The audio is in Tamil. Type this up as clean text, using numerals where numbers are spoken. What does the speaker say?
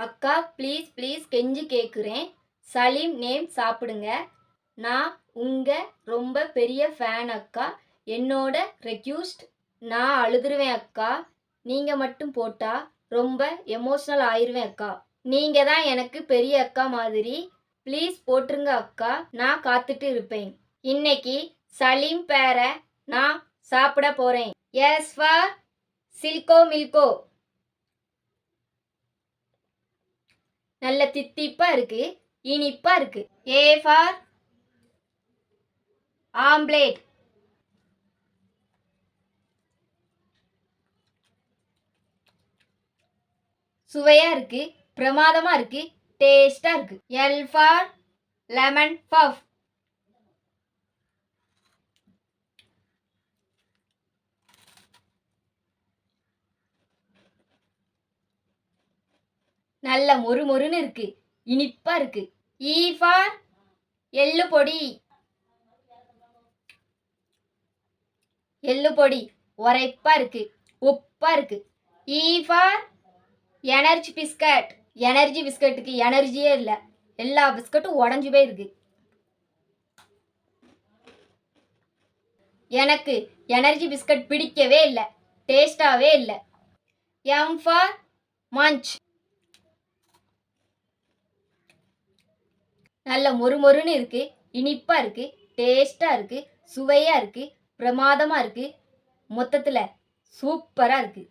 அக்கா ப்ளீஸ் ப்ளீஸ் கெஞ்சி கேட்குறேன், சலீம் நேம் சாப்பிடுங்க. நான் உங்க ரொம்ப பெரிய ஃபேன் அக்கா. என்னோட ரெக்யூஸ்ட். நான் அழுதுருவேன் அக்கா. நீங்க மட்டும் போட்டா ரொம்ப எமோஷனல் ஆயிருவேன் அக்கா. நீங்க தான் எனக்கு பெரிய அக்கா மாதிரி. ப்ளீஸ் போட்டுருங்க அக்கா. நான் காத்துட்டு இருப்பேன். இன்னைக்கு சலீம் பேர நான் சாப்பிட போறேன். எஸ் ஃபார் சில்கோ மில்கோ. நல்ல தித்திப்பா இருக்கு, இனிப்பா இருக்கு. A for omelette. சுவையா இருக்கு, பிரமாதமா இருக்கு, டேஸ்டா இருக்கு. L for lemon puff. நல்ல மொறுமொறுன்னு இருக்கு, இனிப்பா இருக்கு. இ ஃபார் எள்ளு பொடி. எள்ளு பொடி உரைப்பா இருக்கு, உப்பா இருக்கு. இ ஃபார் எனர்ஜி பிஸ்கட். எனர்ஜி பிஸ்கட்டுக்கு எனர்ஜியே இல்லை, எல்லா பிஸ்கட்டும் உடஞ்சி போயிருக்கு. எனக்கு எனர்ஜி பிஸ்கட் பிடிக்கவே இல்லை, டேஸ்டாவே இல்லை. M for Manch. நல்ல மொறுமொறுன்னு இருக்கு, இனிப்பா இருக்கு, டேஸ்டா இருக்கு, சுவையா இருக்கு, பிரமாதமா இருக்கு. மொத்தத்தில் சூப்பராக இருக்கு.